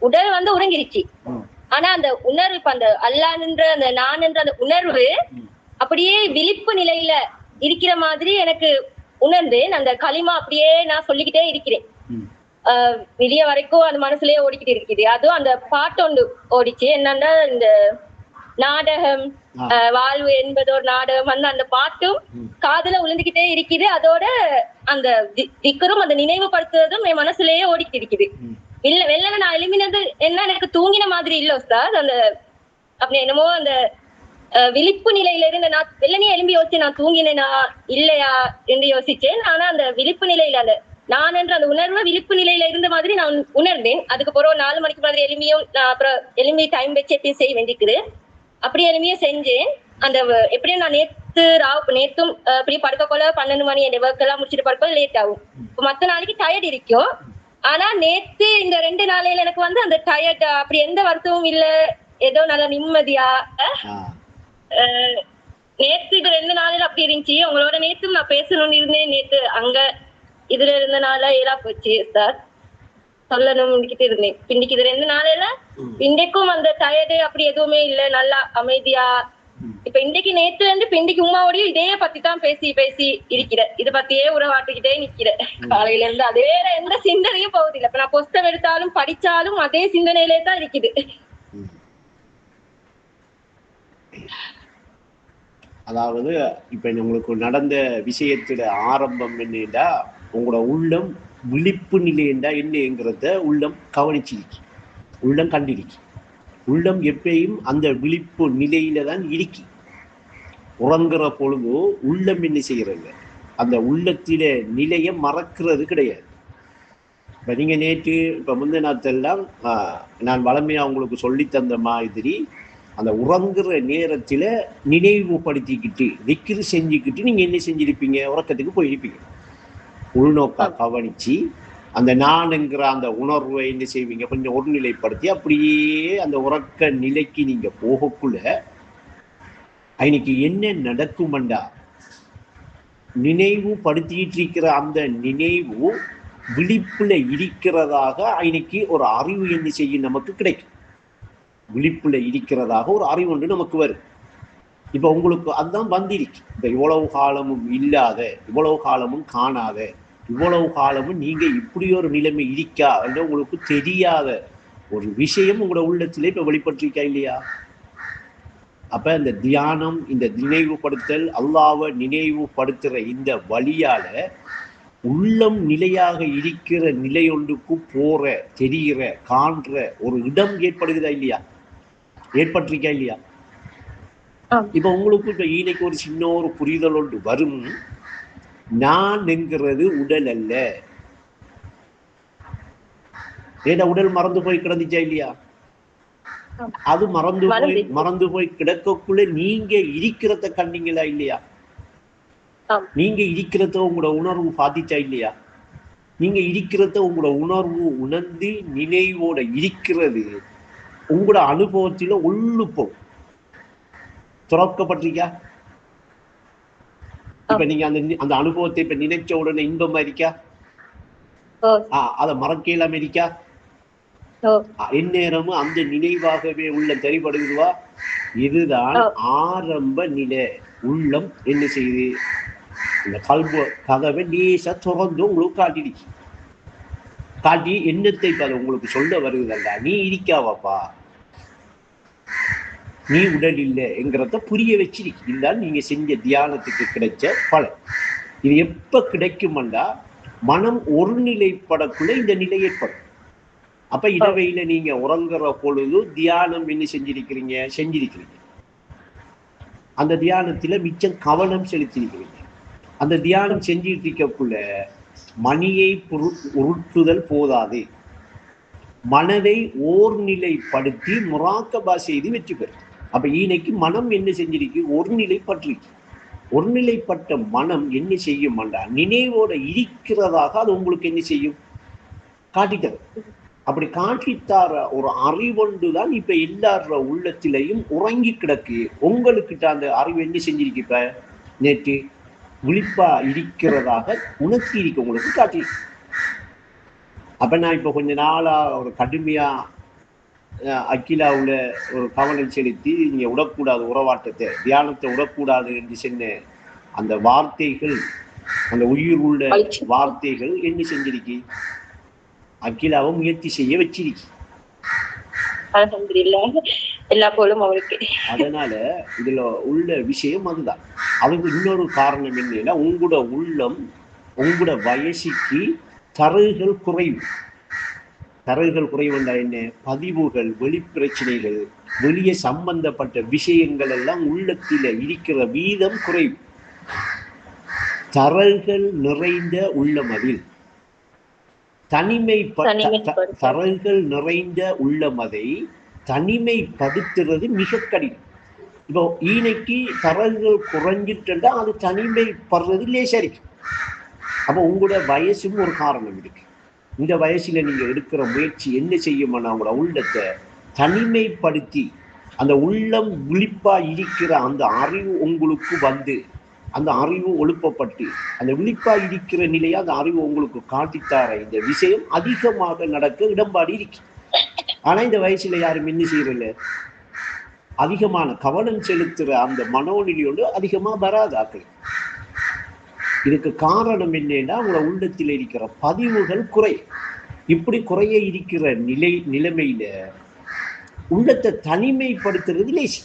உடல் வந்து உறங்கிருச்சு. ஆனா அந்த உணர்வு, இப்ப அந்த அல்லாஹ்ன்ற அந்த நான் என்ற அந்த உணர்வு அப்படியே விழிப்பு நிலையில இருக்கிற மாதிரி எனக்கு உணர்ந்தேன். அந்த களிமா அப்படியே நான் சொல்லிக்கிட்டே இருக்கிறேன். வெளிய வரைக்கும் அந்த மனசுலயே ஓடிக்கிட்டு இருக்குது. அதுவும் அந்த பாட்டு ஒன்று ஓடிச்சு. என்னன்னா இந்த நாடகம், வாழ்வு என்பதோர் நாடகம், அந்த பாட்டும் காதுல விழுந்துகிட்டே இருக்குது. அதோட அந்த திக்கரும் அந்த நினைவுபடுத்துறதும் என் மனசுலயே ஓடிக்கிட்டு இருக்குது. வெள்ளன நான் எழுப்பினது என்ன, எனக்கு தூங்கின மாதிரி இல்ல உஸ்தாத். அந்த அப்படி என்னமோ அந்த விழிப்பு நிலையில இருந்து நான் வெள்ளனே எழும்பி யோசிச்சு நான் தூங்கினேனா இல்லையா என்று யோசிச்சேன். ஆனா அந்த விழிப்பு நிலையில அந்த நான் என்ற அந்த உணர்வு விழிப்பு நிலையில இருந்த மாதிரி நான் உணர்ந்தேன். அதுக்கப்புறம் 4 மணிக்கு மாதிரி எளிமையும் நான் அப்புறம் எளிமை டைம் வச்சு எப்பயும் செய்ய வேண்டிக்குது. அப்படி எளிமையும் செஞ்சேன். அந்த எப்படியும் நான் நேத்தும் அப்படி படுக்க போல 12 மணி என் ஒர்க் எல்லாம் முடிச்சுட்டு படுக்க லேட் ஆகும். மத்த நாளைக்கு டயர்ட் இருக்கும். ஆனா நேத்து இந்த 2 நாளையில எனக்கு வந்து அந்த டயர்ட் அப்படி எந்த வருத்தமும் இல்ல. ஏதோ நல்ல நிம்மதியா நேத்து இது 2 நாளையில அப்படி இருந்துச்சு. உங்களோட நேத்தும் நான் பேசணும்னு இருந்தேன். நேத்து அங்க இதுல இருந்தனால ஏலா போச்சு சார். சொல்லணும் இருந்தேன். பின்னிக்கு இது 2 நாளையில இன்றைக்கும் அந்த டயர்டு அப்படி எதுவுமே இல்ல. நல்லா அமைதியா இப்ப இன்றைக்கு நேத்துல இருந்து பிண்டிக்கு உமாவோடையும் இதே பத்தி தான் பேசி இருக்கிற. இதை பத்தியே உறவாட்டுக்கிட்டே நிக்கிற. காலையில இருந்து அதே எந்த சிந்தனையும் போகுதில்லை. இப்ப நான் புஸ்தகம் எடுத்தாலும் படிச்சாலும் அதே சிந்தனையிலே தான் இருக்குது. அதாவது இப்ப உங்களுக்கு நடந்த விஷயத்துல ஆரம்பம் என்னடா, உங்களோட உள்ளம் விழிப்பு நிலைண்டா என்னங்கிறத உள்ளம் கவனிச்சிருக்கு, உள்ளம் கண்டிருக்கு. உள்ளம் எப்பயும் அந்த விழிப்பு நிலையில தான் இருக்கு. உறங்குற பொழுது உள்ளம் என்ன செய்யறது, அந்த உள்ளத்தில நிலையை மறக்கிறது கிடையாது. இப்ப நீங்க நேற்று இப்ப முந்தின நாத்தெல்லாம் நான் வளமையா உங்களுக்கு சொல்லி தந்த மாதிரி அந்த உறங்குற நேரத்துல நினைவுபடுத்திக்கிட்டு திக்ரு செஞ்சுக்கிட்டு நீங்க என்ன செஞ்சிருப்பீங்க, உறக்கத்துக்கு போயிருப்பீங்க. உள்நோக்கா கவனிச்சு அந்த நான்ங்கிற அந்த உணர்வை என்ன செய்வீங்க, கொஞ்சம் ஒருநிலைப்படுத்தி அப்படியே அந்த உறக்க நிலைக்கு நீங்க போகக்குள்ள இன்னைக்கு என்ன நடக்கும்டா, நினைவு படுத்திட்டு இருக்கிற அந்த நினைவு விழிப்புல இருக்கிறதாக இன்னைக்கு ஒரு அறிவு என்ன செய்யும் நமக்கு கிடைக்கும். விழிப்புல இருக்கிறதாக ஒரு அறிவு ஒன்று நமக்கு வரும். இப்ப உங்களுக்கு அதுதான் வந்திருக்கு. இப்ப இவ்வளவு காலமும் இல்லாத, இவ்வளவு காலமும் காணாத, இவ்வளவு காலமும் நீங்க இப்படி ஒரு நிலைமை இருக்கா என்று உங்களுக்கு தெரியாத ஒரு விஷயம் உங்களோட உள்ளத்திலே இப்ப வெளிப்பட்டிருக்கா இல்லையா? அப்ப இந்த தியானம், இந்த நினைவுபடுத்தல், அல்லாஹ்வை நினைவுபடுத்துற இந்த வழியால உள்ளம் நிலையாக இருக்கிற நிலை ஒன்றுக்கு போற, தெரிகிற, காண்ற ஒரு இடம் ஏற்படுகிறதா இல்லையா? ஏற்பட்டிருக்கா இல்லையா? இப்ப உங்களுக்கு இப்ப ஈனைக்கு ஒரு சின்ன ஒரு புரிதல் ஒன்று வரும். நான் என்கிறது உடல் அல்ல. ஏன்னா உடல் மறந்து போய் கிடந்துச்சா இல்லையா? அது மறந்து போய் கிடக்கக்குள்ள நீங்க இருக்கிறத கண்டீங்களா இல்லையா? நீங்க இருக்கிறத உங்களோட உணர்வு பாதிச்சா இல்லையா? நீங்க இருக்கிறத உங்களோட உணர்வு உணர்ந்து நினைவோட இருக்கிறது உங்களோட அனுபவத்தில உள்ளுப்போம் துறக்கப்பட்டிருக்கா? இப்ப நீங்க அந்த அனுபவத்தை இப்ப நினைச்ச உடனே இன்பமா இருக்கா? அதை மறக்க இல்லாம இருக்கா? எந்நேரமும் அந்த நினைவாகவே உள்ள தெரிபடுகிறவா. இதுதான் ஆரம்ப நிலை. உள்ளம் என்ன செய்யுது, இந்த கல்பு கதவை லேசா திறந்து உங்களுக்கு காட்டிடுச்சு. காட்டி என்னத்தை உங்களுக்கு சொல்ல வருகிறதல்ல, நீ இருக்காவாப்பா, நீ உடல் இல்லை என்கிறத புரிய வச்சிருக்கு. இதுதான் நீங்க செஞ்ச தியானத்துக்கு கிடைச்ச பலன். இது எப்ப கிடைக்கும்டா, மனம் ஒருநிலைப்படக்குள்ள இந்த நிலை ஏற்படும். அப்ப இரவையில நீங்க உறங்குற பொழுது தியானம் என்ன செஞ்சிருக்கிறீங்க. அந்த தியானத்துல மிச்சம் கவனம் செலுத்திருக்கிறீங்க. அந்த தியானம் செஞ்சிட்டு இருக்கக்குள்ள மணியை உருட்டுதல் போதாது, மனதை ஓர்நிலைப்படுத்தி முராக்கபா செய்து வெற்றி பெறும். அப்ப இன்னைக்கு மனம் என்ன செஞ்சிருக்கு, ஒருநிலைப்பட்டிருக்கு. ஒருநிலைப்பட்ட மனம் என்ன செய்யும், நினைவோட இருக்கிறதாக அது உங்களுக்கு என்ன செய்யும், காட்டித்தரும். அப்படி காட்டித்தார ஒரு அறிவொன்றுதான் இப்ப எல்லார உள்ளத்திலையும் உறங்கி கிடக்கு. உங்களுக்கிட்ட அந்த அறிவு என்ன செஞ்சிருக்கு, இப்ப நேற்று விழிப்பா இருக்கிறதாக உணர்த்தி இருக்கு, உங்களுக்கு காட்டி. அப்ப நான் இப்ப கொஞ்ச நாளா ஒரு கடுமையா அகிலாவுல ஒரு கவனம் செலுத்தி நீங்க விடக்கூடாது உறவாட்டத்தை, தியானத்தை விடக்கூடாது என்று சொன்ன அந்த வார்த்தைகள், அந்த உயிர் உள்ள வார்த்தைகள் என்ன செஞ்சிருக்கு? அகிலாவை முயற்சி செய்ய வச்சிருக்கு. எல்லா போலும் அவருக்கு. அதனால இதுல உள்ள விஷயம் அதுதான். அதுக்கு இன்னொரு காரணம் என்னன்னா, உங்களோட உள்ளம் உங்களோட வயசுக்கு தரவுகள் குறைவு. தரவுகள் குறைவுண்டா என்ன? பதிவுகள், வெளிப்பிரச்சனைகள், வெளியே சம்பந்தப்பட்ட விஷயங்கள் எல்லாம் உள்ளத்தில் இருக்கிற வீதம் குறைவு. தரவுகள் நிறைந்த உள்ளமதில் தரவுகள் நிறைந்த உள்ளமதை தனிமைப்படுத்துறது மிக கடினம். இப்போ ஈனைக்கு தரவுகள் குறைஞ்சிட்டுண்டா அது தனிமைப்படுறது லேசரிக்கும். அப்போ உங்களோட வயசும் ஒரு காரணம் இருக்கு. இந்த வயசுல நீங்க எடுக்கிற முயற்சி என்ன செய்யும்னா, உங்களோட உள்ளத்தை தனிமைப்படுத்தி அந்த உள்ளம் விழிப்பா இருக்கிற அந்த அறிவு உங்களுக்கு வந்து, அந்த அறிவு ஒழுப்பப்பட்டு அந்த விழிப்பா இருக்கிற நிலையை அந்த அறிவு உங்களுக்கு காட்டித்தார இந்த விஷயம் அதிகமாக நடக்க இடம்பாடு இருக்கு. ஆனா இந்த வயசுல யாரும் என்ன செய்யறதில்ல, அதிகமான கவனம் செலுத்துற அந்த மனோநிலையோடு அதிகமா வராது ஆக்கள். இதுக்கு காரணம் என்னன்னா, உங்களோட உள்ளத்தில் இருக்கிற பதிவுகள் குறை. இப்படி குறைய இருக்கிற நிலைமையில உள்ளத்தை தனிமைப்படுத்துறது லேசி.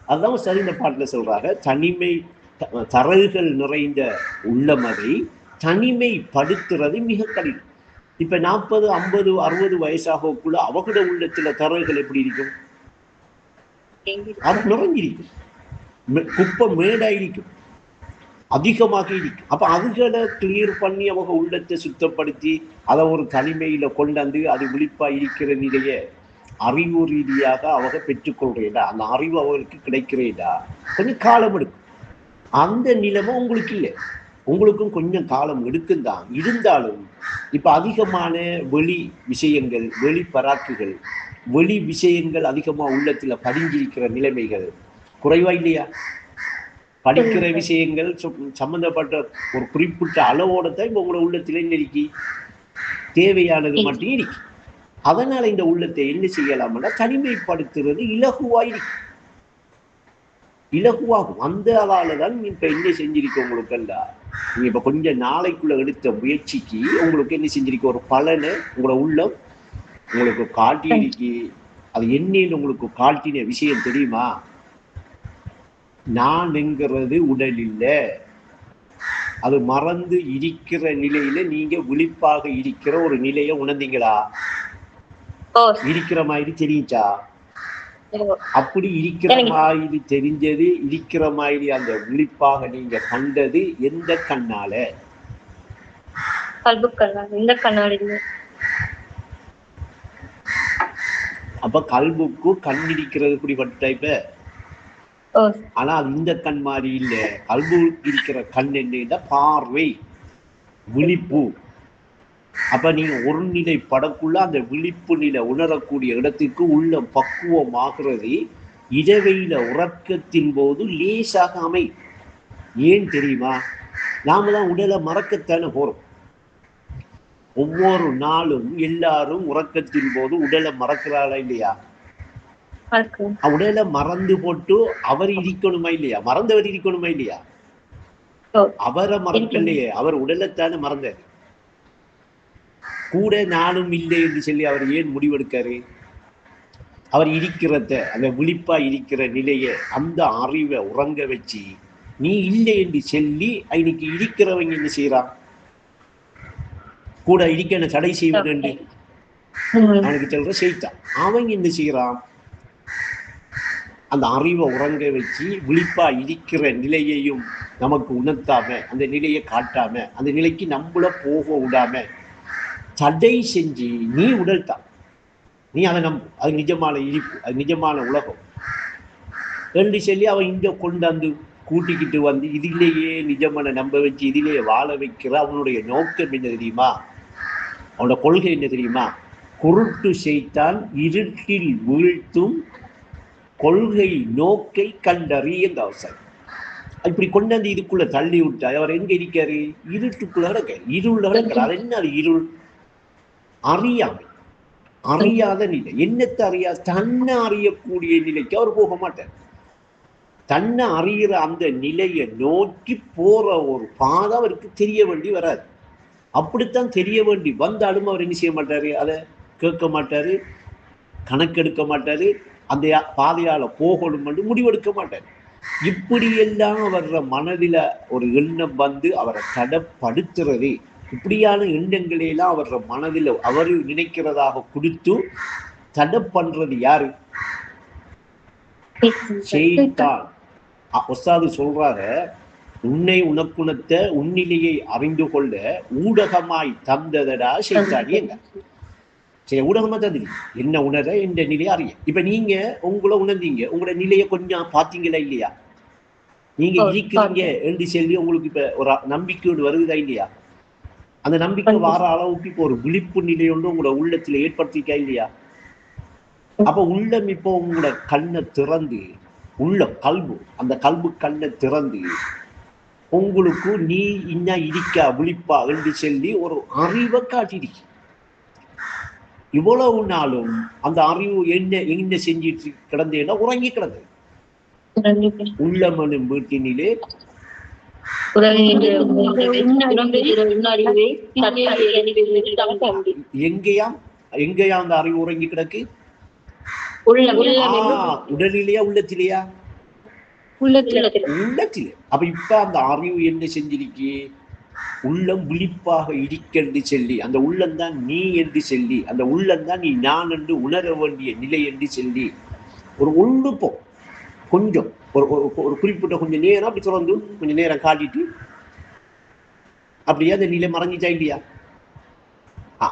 அதுதான் சரி இந்த பாட்டுல சொல்றாங்க, தரவுகள் நிறைந்த உள்ளமதை தனிமைப்படுத்துறது மிக கடினம். இப்ப 40, 50, 60 வயசாகக்குள்ள அவங்களோட உள்ளத்துல தரவுகள் எப்படி இருக்கும்? அது நிறைஞ்சிருக்கும், குப்பை மேடாயிருக்கும், அதிகமாக இருக்கு. அப்ப அதுகளை கிளியர் பண்ணி அவங்க உள்ளத்தை சுத்தப்படுத்தி அதை ஒரு தனிமையில கொண்டாந்து அது விழிப்பா இருக்கிற நிலைய அறிவு ரீதியாக அவங்க பெற்றுக்கொள்றேடா, அந்த அறிவு அவங்களுக்கு கிடைக்கிறேடா, கொஞ்சம் காலம் எடுக்கும். அந்த நிலைமை உங்களுக்கு இல்லை, உங்களுக்கும் கொஞ்சம் காலம் எடுக்கும்தான். இருந்தாலும் இப்ப அதிகமான வெளி விஷயங்கள், வெளி பராக்குகள், வெளி விஷயங்கள் அதிகமா உள்ளத்துல பதிஞ்சிருக்கிற நிலைமைகள் குறைவா இல்லையா? படிக்கிற விஷயங்கள் சம்பந்தப்பட்ட ஒரு குறிப்பிட்ட அளவோட தான் இப்ப உங்களோட உள்ளத்திலே நெருக்கி தேவையானது மட்டும் இருக்கு. அதனால இந்த உள்ளத்தை என்ன செய்யலாம்னா, தனிமைப்படுத்துறது இலகுவாகும். அந்த அதாலதான் இப்ப என்ன செஞ்சிருக்க உங்களுக்கு அல்ல, நீங்க இப்ப கொஞ்சம் நாளைக்குள்ள எடுத்த முயற்சிக்கு உங்களுக்கு என்ன செஞ்சிருக்க, ஒரு பலனை உங்களோட உள்ளம் உங்களுக்கு காட்டி இருக்கு. அது என்னன்னு உங்களுக்கு காட்டின விஷயம் தெரியுமா? நான் என்கிறது உடல் இல்லை, அது மறந்து இருக்கிற நிலையில நீங்க விழிப்பாக இருக்கிற ஒரு நிலையை உணர்ந்தீங்களா? இருக்கிற மாதிரி தெரிஞ்சா? அப்படி இருக்கிற மாதிரி தெரிஞ்சது, இருக்கிற மாதிரி அந்த விழிப்பாக நீங்க கண்டது எந்த கண்ணால? இந்த கண்ணாடி. அப்ப கல்புக்கு கண் இருக்கிறது இப்படிப்பட்ட டைப். ஆனா அது இந்த கண் மாதிரி இல்ல. கல்பு இருக்கிற கண் என்ன? பார்வை, விழிப்பு. அப்ப நீங்க ஒரு நிலை படக்குள்ள அந்த விழிப்பு நிலை உணரக்கூடிய இடத்துக்கு உள்ள பக்குவமாகிறது இரவையில உறக்கத்தின் போது லேசாக அமை. ஏன் தெரியுமா? நாம தான் உடலை மறக்கத்தானே போறோம். ஒவ்வொரு நாளும் எல்லாரும் உறக்கத்தின் போது உடலை மறக்கிறாளா இல்லையா? உடலை மறந்து போட்டு அவர் இருக்கணுமா இல்லையா? மறந்தவர் இருக்கணுமா இல்லையா? அவரை மறக்கலையே, அவர் உடலைத்தானே மறந்தார். கூட நானும் இல்லை என்று சொல்லி அவர் ஏன் முடிவெடுக்காரு? அவர் இருக்கிறத, அந்த விழிப்பா இருக்கிற நிலையை, அந்த அறிவை உறங்க வச்சு நீ இல்லை என்று சொல்லி இன்னைக்கு இருக்கிறவங்க என்ன செய்யறான்? கூட இருக்க தடை செய்வது அவனுக்கு சொல்ற செய்தான். அவன் என்ன செய்யறான்? அந்த அறிவை உறங்க வச்சு விழிப்பா இருக்கிற நிலையையும் நமக்கு உணர்த்தாம, அந்த நிலையை காட்டாம, அந்த நிலைக்கு நம்மள போக விடாம தடை செஞ்சு நீ உடல் தான், நீ அதை நம்பு, அது நிஜமான இருப்பு, அது நிஜமான உலகம் என்று சொல்லி அவன் இங்க கொண்டாந்து கூட்டிக்கிட்டு வந்து இதிலேயே நிஜமான நம்ப வச்சு இதிலேயே வாழ வைக்கிற அவனுடைய நோக்கம் என்ன தெரியுமா? அவனோட கொள்கை என்ன தெரியுமா? குருட்டு செய்தான் இருட்டில் வீழ்த்தும் கொள்கை நோக்கை கண்டறிய அவசரம். இப்படி கொண்டாந்து இதுக்குள்ள தள்ளி விட்டா அவர் எங்க இருக்காரு? இருட்டுக்குள்ள கிடக்க, இருள் கிடக்கிறார். அது என்ன? அது இருள், அறியாமை. அறியாத நிலை. என்னத்தை அறியாது? தன்னை அறியக்கூடிய நிலைக்கு அவர் போக மாட்டார். தன்னை அறிகிற அந்த நிலையை நோக்கி போற ஒரு பாதை அவருக்கு தெரிய வேண்டி வராது. அப்படித்தான் தெரிய வேண்டி வந்தாலும் அவர் என்ன செய்ய மாட்டாரு, அதை கேட்க மாட்டாரு, கணக்கெடுக்க மாட்டாரு, அந்த பாதையால போகணும் என்று முடிவெடுக்க மாட்டார். இப்படியெல்லாம் வர்ற மனதில ஒரு எண்ணம் வந்து அவரை தடப்படுத்துறது, இப்படியான எண்ணங்களையெல்லாம் அவர மனதில் அவரு நினைக்கிறதாக கொடுத்து தடை பண்றது யாரு? ஷைத்தான். உஸ்தாது சொல்றாங்க, உன்னை உனக்குணத்த உன்னிலையை அறிந்து கொள்ள ஊடகமாய் தந்ததடா ஷைத்தானியங்க. சரி, ஊடகமா தந்துடு என்ன உணர என்ற நிலையை அறிய. இப்ப நீங்க உங்களை உணர்ந்தீங்க, உங்களோட நிலையை கொஞ்சம் பாத்தீங்களா இல்லையா? நீங்க இருக்கிறீங்க என்று சொல்லி உங்களுக்கு இப்ப ஒரு நம்பிக்கையோடு வருவதா இல்லையா? அந்த நம்பிக்கை வார அளவுக்கு இப்போ ஒரு விழிப்பு நிலை ஒன்று உங்களோட உள்ளத்துல ஏற்படுத்திக்கா இல்லையா? அப்ப உள்ளம் இப்போ உங்களோட கண்ணை திறந்து, உள்ள கல்பு, அந்த கல்பு கண்ணை திறந்து உங்களுக்கு நீ இன்னும் இருக்கா விழிப்பா என்று சொல்லி ஒரு அறிவை காட்டிடுச்சு. இவ்வளவு நாளும் அந்த அறிவு என்ன செஞ்சிட்டு கிடந்தேன்னா உறங்கி கிடந்தது. உள்ளமனும் வீட்டினிலே எங்கேயா அந்த அறிவு உறங்கி கிடக்கு? உடலிலேயா உள்ளத்திலேயா? உள்ளத்திலே. அப்ப இப்ப அந்த அறிவு என்ன செஞ்சிருக்கு? உள்ளம் விழிப்பாக இருக்கென்று சொல்லி, அந்த உள்ளம்தான் நீ என்று சொல்லி, அந்த உள்ளம்தான் நீ நான் என்று உணர வேண்டிய நிலை என்று சொல்லி ஒரு ஒழுப்பம் கொஞ்சம் ஒரு குறிப்பிட்ட கொஞ்சம் நேரம் அப்படி தொடர்ந்து கொஞ்சம் நேரம் காட்டிட்டு அப்படியே அந்த நிலை மறைஞ்சிட்டா இல்லையா?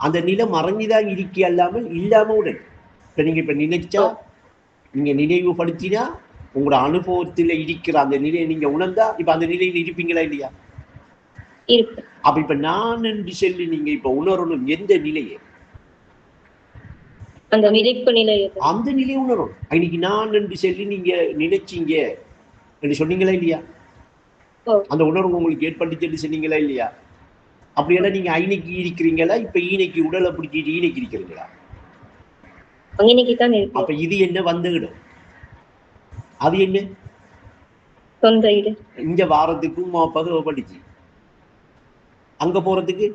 அந்த நிலை மறைஞ்சுதான் இருக்கி அல்லாமல் இல்லாம உடனே இப்ப நீங்க இப்ப நினைச்சா, நீங்க நினைவுபடுத்தினா உங்களோட அனுபவத்துல இருக்கிற அந்த நிலையை நீங்க உணர்ந்தா இப்ப அந்த நிலையில் இருப்பீங்களா இல்லையா? அப்ப இப்ப நான் என்று சொல்லி நீங்க இப்ப உணரணும் எந்த நிலையை? அந்த விழிப்பு நிலை, அந்த நிலையை உணரணும். இன்னைக்கு நான் என்று சொல்லி நீங்க நினைச்சீங்க என்று சொன்னீங்களா இல்லையா? அந்த உணர்வு உங்களுக்கு ஏற்பட்டுச்சு சொன்னீங்களா இல்லையா? அப்படியெல்லாம் நீங்க ஐனைக்கு இருக்கிறீங்களா? இப்ப ஈனைக்கு உடலை பிடிச்சிட்டு ஈனைக்கு இருக்கிறீங்களா? அப்ப இது என்ன வந்த இடம்? அது என்ன சொந்த இடு? இங்க வாரத்துக்கு பதவ படிச்சு அங்க போறதுக்கு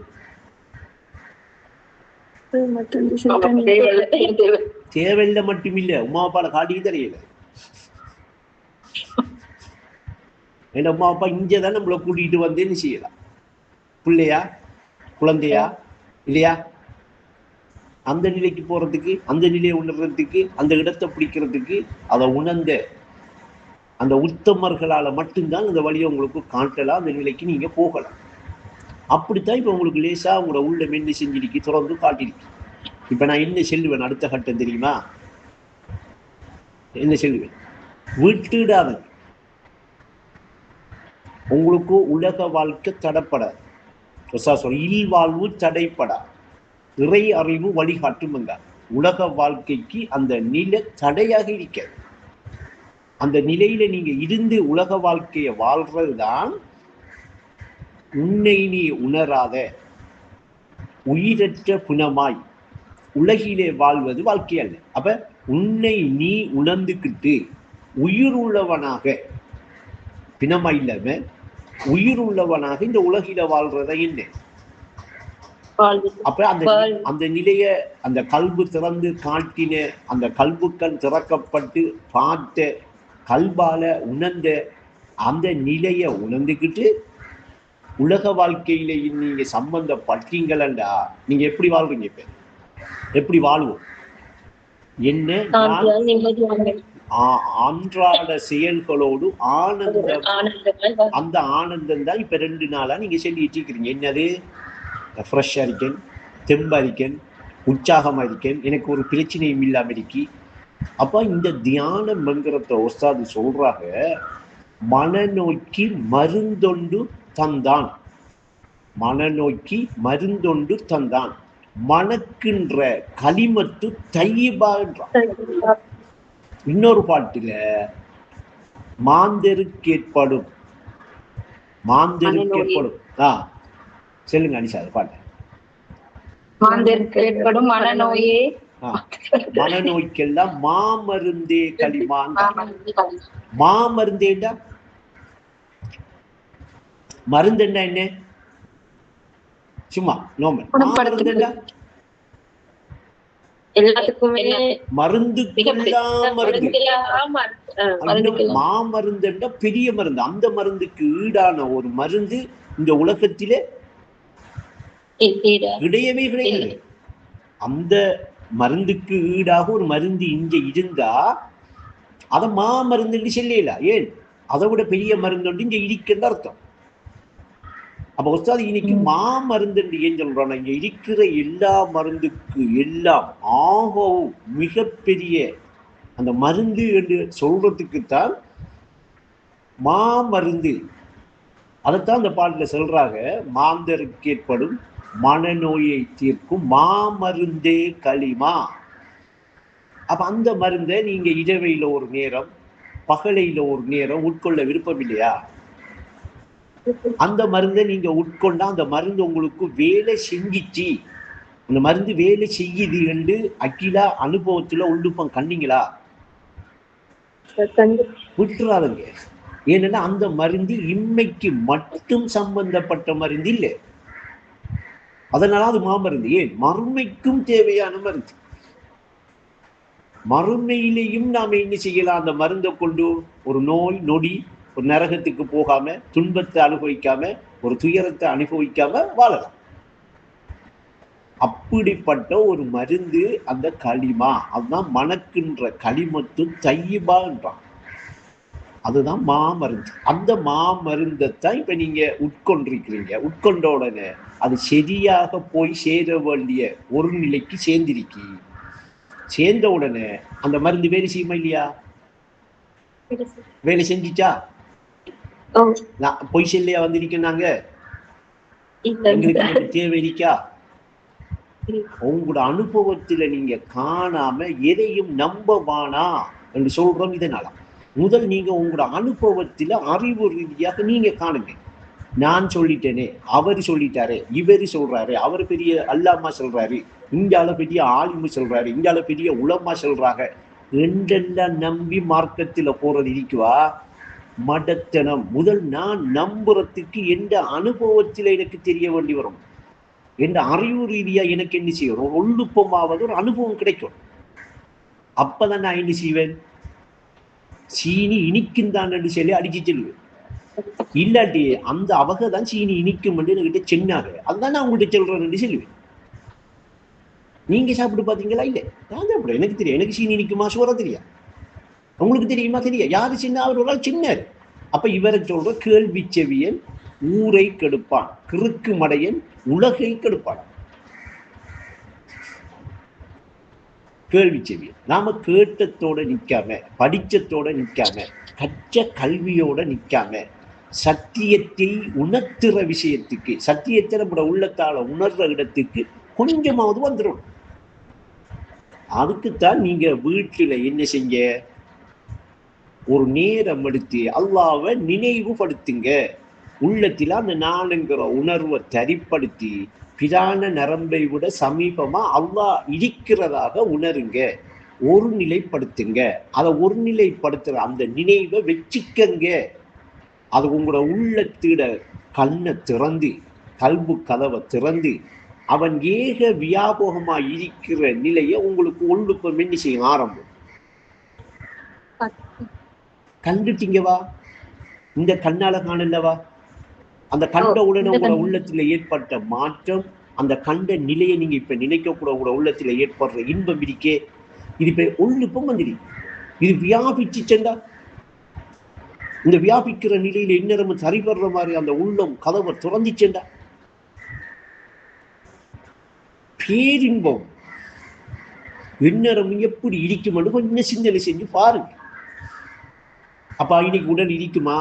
தேவையில்லை மட்டுமில்ல, உமா அப்பால காட்டிக்கு தெரியல. என் அம்மா அப்பா இங்கதான் நம்மளை கூட்டிட்டு வந்து என்ன செய்யலாம்? பிள்ளையா குழந்தையா இல்லையா? அந்த நிலைக்கு போறதுக்கு, அந்த நிலையை உணர்றதுக்கு, அந்த இடத்தை பிடிக்கிறதுக்கு அதை உணர்ந்த அந்த உத்தமர்களால மட்டும்தான் அந்த வழியை உங்களுக்கு காட்டலாம். அந்த நிலைக்கு நீங்க போகலாம். அப்படித்தான் இப்ப உங்களுக்கு லேசா உங்களோட உள்ள மென்னு செஞ்சிருக்கு, தொடர்ந்து காட்டிருக்கு. இப்ப நான் என்ன சொல்லுவேன் அடுத்த கட்டம் தெரியுமா? என்ன சொல்லுவேன்? விட்டுடாத. உங்களுக்கு உலக வாழ்க்கை தடைப்படாது. இல்வாழ்வு தடைப்படா, இறை அறிவு வழிகாட்டும் என்றார். உலக வாழ்க்கைக்கு அந்த நிலை தடையாக இருக்காது. அந்த நிலையில நீங்க இருந்து உலக வாழ்க்கையை வாழ்றதுதான் உன்னை நீ உணராத உயிரற்ற புனமாய் உலகிலே வாழ்வது வாழ்க்கை அல்ல. அப்ப உன்னை நீ உணர்ந்துக்கிட்டு உயிர் உள்ளவனாக, பிணமா இல்லாம உயிர் உள்ளவனாக இந்த உலகில வாழ்றத என்ன? அப்ப அந்த நிலைய அந்த கல்பு திறந்து காட்டின, அந்த கல்புக்கள் திறக்கப்பட்டு பார்த்த, கல்பால உணர்ந்த அந்த நிலைய உணர்ந்துக்கிட்டு உலக வாழ்க்கையில நீங்க சம்பந்தப்பட்டீங்களா? நீங்க எப்படி வாழ்றீங்க? இப்ப எப்படி வாழ்வோம்? என்ன அன்றாட செயல்களோடு ஆனந்தம். அந்த ஆனந்தம் தான் இப்ப 2 நாளா நீங்க சொல்லிட்டு இருக்கிறீங்க. என்னது? ஃப்ரெஷ்ஷா இருக்கேன், தெம்பா இருக்கேன், உற்சாகமா இருக்கேன், எனக்கு ஒரு பிரச்சனையும் இல்லாம இருக்கி. அப்ப இந்த தியானம் என்கிறத உஸ்தாது சொல்றாங்க, மனநோக்கி மருந்தொண்டு தந்தான். மனநோக்கி மருந்தொண்டு தந்தான், மணக்கின்ற களிமத்து தையிபா என்றான். இன்னொரு பாட்டுல மாந்தருக்கு ஏற்படும் சொல்லுங்க அனிஷா பாட்டு. மாந்தருக்கு ஏற்படும் மனநோயே மனநோய்க்கெல்லாம் மாமருந்தே களிமான். மாமருந்தேண்டா மருந்துண்டா என்ன? சும்மா நோமல். மாமருந்துண்டா எல்லாத்துக்குமே மருந்து மாமருந்துண்டா பெரிய மருந்து. அந்த மருந்துக்கு ஈடான ஒரு மருந்து இந்த உலகத்திலே கிடையவே கிடையாது. அந்த மருந்துக்கு ஈடாக ஒரு மருந்து இங்க இருந்தா அத மாமருந்து சொல்லல. ஏன் அதை விட பெரிய மருந்து இங்க இருக்குன்னு அர்த்தம். அப்ப உஸ்தாத் இன்னைக்கு மாமருந்து ஏன் சொல்றாங்க? இங்க இருக்கிற எல்லா மருந்துக்கு எல்லாம் ஆகவும் மிகப்பெரிய அந்த மருந்து என்று சொல்றதுக்குத்தான் மாமருந்து. அதைத்தான் அந்த பாட்டுல சொல்றாங்க, மாந்தருக்கு ஏற்படும் மனநோயை தீர்க்கும் மாமருந்தே களிமா. அப்ப அந்த மருந்தை நீங்க இரவையில ஒரு நேரம், பகலையில ஒரு நேரம் உட்கொள்ள விருப்பம் இல்லையா? அந்த மருந்தை நீங்க உட்கொண்டா அந்த மருந்து உங்களுக்கு வேலை செஞ்சிச்சு, அந்த மருந்து வேலை செய்யுது என்று அகிலா அனுபவத்துல உள்ளுப்பம் கண்டீங்களா? விட்டுறாதுங்க. ஏன்னா அந்த மருந்து இம்மைக்கு மட்டும் சம்பந்தப்பட்ட மருந்து இல்லை. அதனால அது மாமருந்து. ஏன்? மறுமைக்கும் தேவையான மருந்து. மறுமையிலையும் நாம என்ன செய்யலாம்? அந்த மருந்தை கொண்டு ஒரு நோய் நொடி, ஒரு நரகத்துக்கு போகாம, துன்பத்தை அனுபவிக்காம, ஒரு துயரத்தை அனுபவிக்காம வாழலாம். அப்படிப்பட்ட ஒரு மருந்து அந்த களிமா. அதுதான் மணக்கின்ற களிமத்து தையிபா என்றான். அதுதான் மாமருந்து. அந்த மாமருந்தைத்தான் இப்ப நீங்க உட்கொண்டிருக்கிறீங்க. உட்கொண்ட உடனே அது சரியாக போய் சேர வேண்டிய ஒரு நிலைக்கு சேர்ந்திருக்கி. சேர்ந்த உடனே அந்த மருந்து வேலை செய்யுமா இல்லையா? வேலை செஞ்சிச்சா? பொய் செல்லையா வந்திருக்கிறாங்க? எங்களுக்கு தேவை இருக்கா? உங்களோட அனுபவத்துல நீங்க காணாம எதையும் நம்பவானா என்று சொல்றோம். இதனால முதல் நீங்க உங்களோட அனுபவத்துல அறிவு ரீதியாக நீங்க காணுங்க. நான் சொல்லிட்டேனே, அவர் சொல்லிட்டாரு, இவரு சொல்றாரு, அவர் பெரிய அல்லாமா சொல்றாரு, இங்கால பெரிய ஆலிமு சொல்றாரு, இங்கால பெரிய உலமா சொல்றாங்க என்றெல்லாம் நம்பி மார்க்கத்துல போறது இருக்குவா மடத்தனம். முதல் நான் நம்புறதுக்கு எந்த அனுபவத்துல எனக்கு தெரிய வேண்டி வரும். என்ற அறிவு ரீதியா எனக்கு என்ன செய்யணும்? ஒழுப்பமாவது ஒரு அனுபவம் கிடைக்கும். அப்பதான் நான் என்ன செய்வேன்? சீனி இனிக்கும் தான் என்று சொல்லி அடிச்சு செல்வேன். இல்லாட்டி அந்த அவகதான் சீனி இனிக்கும் என்று என்கிட்ட சொன்னாங்க, அதுதான் நான் உங்கள்கிட்ட சொல்றேன் சொல்லுவேன். நீங்க சாப்பிட்டு பாத்தீங்களா? இல்ல, நான் சாப்பிடுறேன். எனக்கு தெரியும், எனக்கு சீனி இனிக்குமா சோற தெரியா? உங்களுக்கு தெரியுமா? தெரியா? யாரு சின்ன? அவர் ஒரு ஆள் சின்னாரு. அப்ப இவரை சொல்ற கேள்வி செவியன் ஊரை கெடுப்பான், கிறுக்கு மடையன் உலகை கெடுப்பான். கேள்வி செவியன். நாம கேட்டத்தோட நிக்காம, படிச்சத்தோட நிக்காம, கற்ற கல்வியோட நிக்காம, சத்தியத்தை உணர்த்துற விஷயத்துக்கு, சத்தியத்தை நம்மளோட உள்ளத்தால உணர்ற இடத்துக்கு கொஞ்சமாவது வந்துடும். அதுக்குத்தான் நீங்க வீட்டுல என்ன செஞ்ச? ஒரு நேரம் எடுத்து அல்லாஹ்வை நினைவுபடுத்துங்க. உள்ளத்தில அந்த நானுங்கிற உணர்வை தரிப்படுத்தி பிரான நரம்பை விட சமீபமா அல்லாஹ் இருக்கிறதாக உணருங்க. ஒரு நிலைப்படுத்துங்க. அதை ஒரு நிலைப்படுத்துற அந்த நினைவை வச்சுக்கங்க. அது உங்களோட உள்ளத்திட கண்ணை திறந்து, கல்பு கதவை திறந்து, அவன் ஏக வியாபகமா இருக்கிற நிலையை உங்களுக்கு உள்ளுப்பம் என்ன செய்யும்? ஆரம்பம் கண்டுட்டீங்கவா? இந்த கண்ணால காணலவா? அந்த கண்ட உடனே உங்களோட உள்ளத்துல ஏற்பட்ட மாற்றம், அந்த கண்ட நிலையை நீங்க இப்ப நினைக்க கூட உங்களோட உள்ளத்துல ஏற்படுற இன்பம் இருக்கே, இது இப்ப உள்ளுப்பம் வந்துடு. இது வியாபிச்சு சென்றா, இந்த வியாபிக்கிற நிலையில இன்னும் சரிபடுற மாதிரி அந்த உள்ளம் கதவை திறந்துச்சேண்டா பேரின்பம் எந்நேரம் எப்படி இருக்குமென்னு கொஞ்சம் சிந்தனை செஞ்சு பாருங்க. அப்ப இன்னைக்கு உடல் இருக்குமா?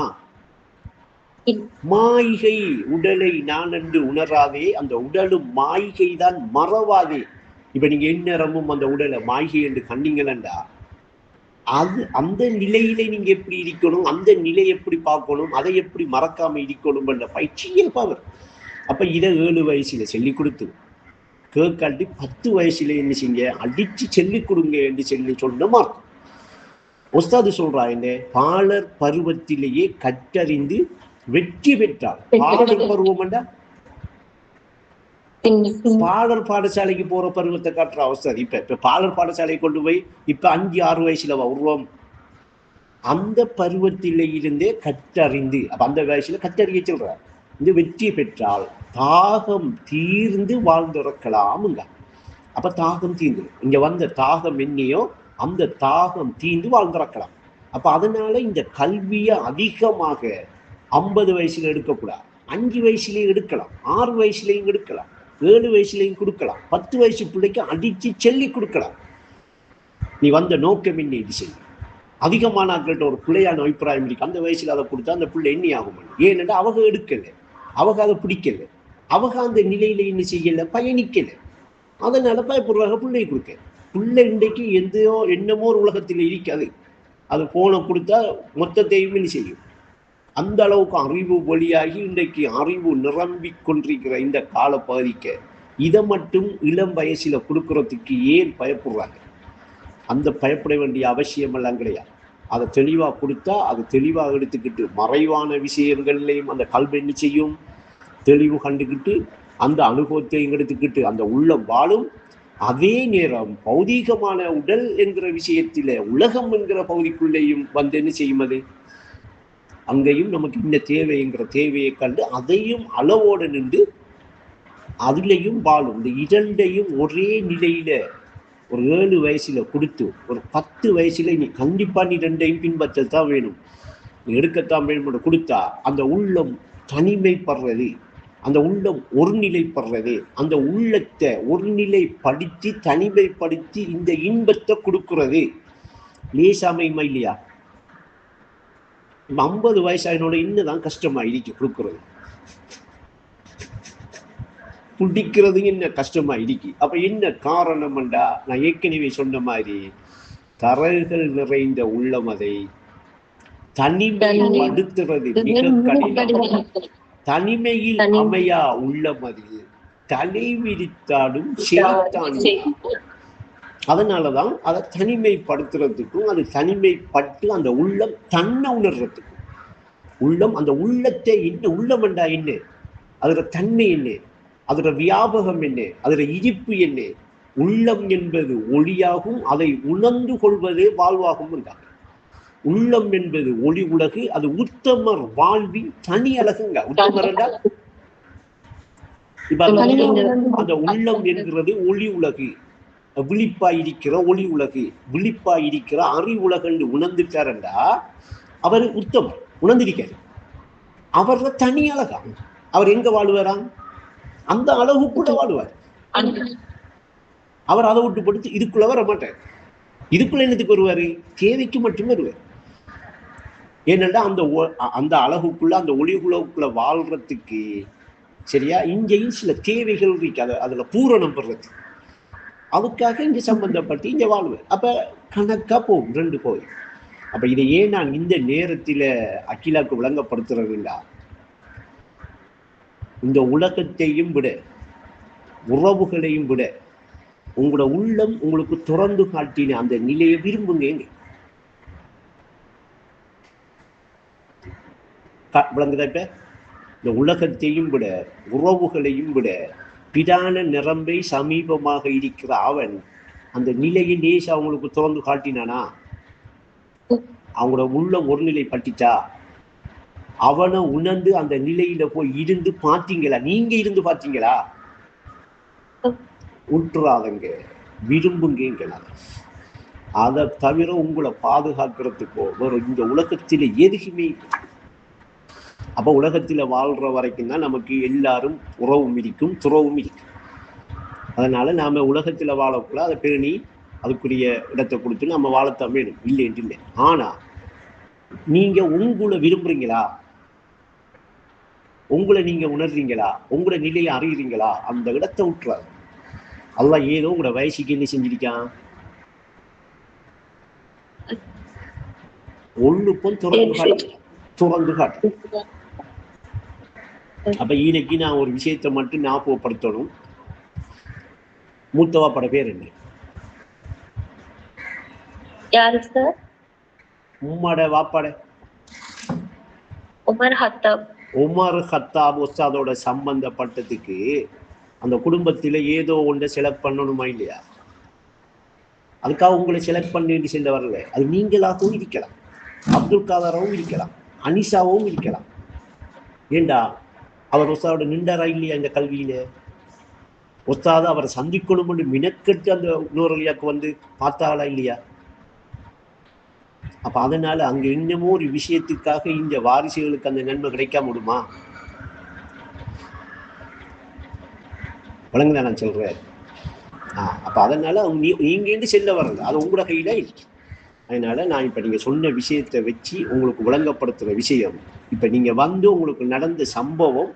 மாய்கை. உடலை நான் என்று உணராதே, அந்த உடலும் மாய்கை தான், மறவாதே. இப்ப நீங்க எந்நேரமும் அந்த உடலை மாய்கை என்று கண்டீங்களா, அது அந்த நிலையில நீங்க எப்படி இருக்கணும், அந்த நிலை எப்படி பார்க்கணும், அதை எப்படி மறக்காம இருக்கணும் என்ற பயிற்சியில் பவர். அப்ப இதை 7 வயசுல சொல்லி கொடுத்து கேட்காட்டி 10 வயசுல என்ன செய்யுங்க, அடிச்சு சொல்லிக் கொடுங்க என்று சொன்ன மார்க்கம். உஸ்தாது சொல்றா என்ன, பாலர் பருவத்திலேயே கற்றறிந்து வெற்றி பெற்றார். பாலர் பருவம் என்றா பாலர் பாடசாலைக்கு போற பருவத்தை காட்டுற அவஸ்தை. இப்ப பாலர் பாடசாலையை கொண்டு போய் இப்ப 5-6 வயசுல உருவம், அந்த பருவத்தில இருந்தே கற்றறிந்து, அப்ப அந்த வயசுல கற்றறிய சொல்றார். இந்த வெற்றி பெற்றால் தாகம் தீர்ந்து வாழ்ந்திருக்கலாமுங்க. அப்ப தாகம் தீர்ந்து, இங்க வந்த தாகம் என்னையோ அந்த தாகம் தீர்ந்து வாழ்ந்திருக்கலாம். அப்ப அதனால இந்த கல்வியை அதிகமாக 50 வயசுல எடுக்கக்கூடாது. 5 வயசுலயும் எடுக்கலாம், 6 வயசுலயும் எடுக்கலாம், 7 வயசுலயும் கொடுக்கலாம், 10 வயசு பிள்ளைக்கு அடிச்சு சொல்லி கொடுக்கலாம். நீ வந்த நோக்கம் என்ன, இது செய்யும். அதிகமான ஆட்கள்கிட்ட ஒரு பிள்ளையான அபிப்பிராயம் இருக்கு, அந்த வயசுல அதை கொடுத்தா அந்த பிள்ளை எண்ணி ஆகும். ஏனென்றா அவங்க எடுக்கல, அவங்க அதை பிடிக்கல, அவங்க அந்த நிலையில என்ன செய்யல, பயணிக்கல. அதனால பயப்படுறாங்க பிள்ளை கொடுக்க. பிள்ளை இன்றைக்கு என்னமோ ஒரு உலகத்தில் இருக்காது. அது போன கொடுத்தா மொத்தத்தையும் என்ன செய்யும். அந்த அளவுக்கு அறிவு வழியாகி இன்றைக்கு அறிவு நிரம்பி கொண்டிருக்கிற இந்த கால பகுதிக்க இதை மட்டும் இளம் வயசுல கொடுக்கறதுக்கு ஏன் பயப்படுறாங்க? அந்த பயப்பட வேண்டிய அவசியம் எல்லாம் கிடையாது. அதை தெளிவாக கொடுத்தா அது தெளிவாக எடுத்துக்கிட்டு மறைவான விஷயங்கள்லையும் அந்த கல்வி என்ன செய்யும், தெளிவு கண்டுக்கிட்டு அந்த அனுபவத்தையும் எடுத்துக்கிட்டு அந்த உள்ளம் வாழும். அதே நேரம் பௌதீகமான உடல் என்கிற விஷயத்தில உலகம் என்கிற பகுதிக்குள்ளேயும் வந்து என்ன செய்யும், அது அங்கேயும் நமக்கு இந்த தேவைங்கிற தேவையை கண்டு அதையும் அளவோடு நின்று அதுலேயும் வாழும். இந்த இரண்டையும் ஒரே நிலையில ஒரு 7 வயசுல கொடுத்து ஒரு 10 வயசுல நீ கண்டிப்பா நீ ரெண்டையும் பின்பற்றத்தான் வேணும், நீ எடுக்கத்தான் வேணும் கொடுத்தா அந்த உள்ளம் தனிமைப்படுறது, அந்த உள்ளம் ஒருநிலைப்படுறது, அந்த உள்ளத்தை ஒருநிலைப்படுத்தி தனிமைப்படுத்தி இந்த இன்பத்தை கொடுக்கிறது லேசாமையுமா இல்லையா? 50 வயசாயினோட இன்னுதான் கஷ்டமா இருக்கு கொடுக்கறது, பிடிக்கிறது என்ன கஷ்டமா இருக்கு. அப்ப என்ன காரணம் என்றா, நான் ஏற்கனவே சொன்ன மாதிரி தரல்கள் நிறைந்த உள்ளம் அதை தனிமைப்படுத்துறது மிக கடினம். தனிமையில் அமையா உள்ளம் அதில் தலை விரித்தாடும் சேத்தான். அதனாலதான் அதை தனிமைப்படுத்துறதுக்கும் அது தனிமைப்பட்டு அந்த உள்ளம் தன்னை உணர்றதுக்கும், உள்ளம் அந்த உள்ளத்தை என்ன, உள்ளம் என்றா என்ன, அதோட தன்மை என்ன, அதோட வியாபகம் என்ன, அதோட இருப்பு என்ன. உள்ளம் என்பது ஒளியாகும், அதை உணர்ந்து கொள்வதே வாழ்வாகும் என்றாங்க. உள்ளம் என்பது ஒளி உலகு, அது உத்தமர் வாழ்வின் தனி அழகுங்க. உத்தமர் என்றால் இப்ப அந்த உள்ளம் என்கிறது ஒளி உலகு, விழிப்பாயிருக்கிற ஒளி உலகு, விழிப்பாயிருக்கிற அறி உலகு என்று உணர்ந்துட்டாருண்டா அவர் உத்தமர். உணர்ந்திருக்காரு, அவர தனி அழகா. அவர் எங்க வாழுவாராம், அந்த அழகுக்குள்ள வாழ்வார். அவர் அதை விட்டு படுத்து இதுக்குள்ள வர மாட்டார். இதுக்குள்ள என்னத்துக்கு வருவாரு, தேவைக்கு மட்டும் வருவார். ஏனென்றா அந்த அழகுக்குள்ள அந்த ஒளி உலகுக்குள்ள வாழ்றதுக்கு சரியா இங்கேயும் சில தேவைகள் இருக்கு, அதுல பூரணம் பெறது. அதுக்காக இங்க சம்பந்தப்பட்டு இங்க வாழ்வேன். அப்ப கணக்கா போகும் 2 கோயில். அப்ப இதை ஏன் நான் இந்த நேரத்தில அகிலாக்கு விளங்கப்படுத்துறதுண்டா, இந்த உலகத்தையும் விட உறவுகளையும் விட உங்களோட உள்ளம் உங்களுக்கு திறந்து காட்டின அந்த நிலையை விரும்புங்க. விளங்குதா? இப்ப இந்த உலகத்தையும் விட உறவுகளையும் விட பிரான நிரம்பை சமீபமாக இருக்கிற அவன் அந்த நிலையை லேசா அவங்களுக்கு திறந்து காட்டினானா, அவங்களோட உள்ளம் ஒரு நிலை பட்டுச்சா, அவனை உணர்ந்து அந்த நிலையில போய் இருந்து பார்த்தீங்களா, நீங்க இருந்து பார்த்தீங்களா? உற்றாதங்க, விரும்புங்க. அதை தவிர உங்களை பாதுகாக்கிறதுக்கோ வேற இந்த உலகத்தில எதுக்குமே. அப்ப உலகத்தில வாழ்ற வரைக்கும் தான் நமக்கு எல்லாரும் உறவும் இருக்கும், துறவும் இருக்கும். அதனால நாம உலகத்துல வாழக்குள்ள அதை பேணி அதுக்குரிய இடத்தை கொடுத்து நம்ம வாழத்தான் வேணும், இல்லை என்று இல்லை. ஆனா நீங்க உங்களை விரும்புறீங்களா, உங்களை நீங்க உணர்றீங்களா, உங்களை நிலையை அறிகிறீங்களா, அந்த இடத்தை விட்டுறாரு. அல்லாஹ் ஏதோ உங்களோட வயசுக்கு என்ன செஞ்சிருக்கான், ஒண்ணுக்கும் துறந்து காட்டு. அப்ப இன்னைக்கு நான் ஒரு விஷயத்தை மட்டும் ஞாபகப்படுத்தணும். மூத்த வாப்பட பேர் என்ன? யாரு சார்? உம்மாட வாப்பாட உமர் ஹத்தாப். உமர் ஹத்தாப் உஸ்தாதோட சம்பந்தப்பட்டதுக்கு அந்த குடும்பத்தில ஏதோ ஒன்றை செலக்ட் பண்ணணுமா இல்லையா? அதுக்காக உங்களை செலக்ட் பண்ணிட்டு செல்ல வரல. அது நீங்களாகவும் இருக்கலாம், அப்துல் காதராவும் இருக்கலாம், அனிஷாவும் இருக்கலாம். ஏண்டா அவர் உஸ்தாதோட நின்றாரா இல்லையா இந்த கல்வியில? உஸ்தாத அவரை சந்திக்கணும் என்று மினக்கெட்டு அந்த நூறலியாக்கு வந்து பார்த்தாளா இல்லையா? அப்ப அதனால அங்க இன்னமும் ஒரு விஷயத்துக்காக இந்த வாரிசுகளுக்கு அந்த நன்மை கிடைக்காம விடுமா? வழங்குதான் நான் சொல்றேன். அப்ப அதனால நீங்க இருந்து செல்ல வர்றது அது உங்களோட கையில இல்லை. அதனால நான் இப்ப நீங்க சொன்ன விஷயத்தை வச்சு உங்களுக்கு விளங்கப்படுத்துற விஷயம், இப்ப நீங்க வந்து உங்களுக்கு நடந்த சம்பவம்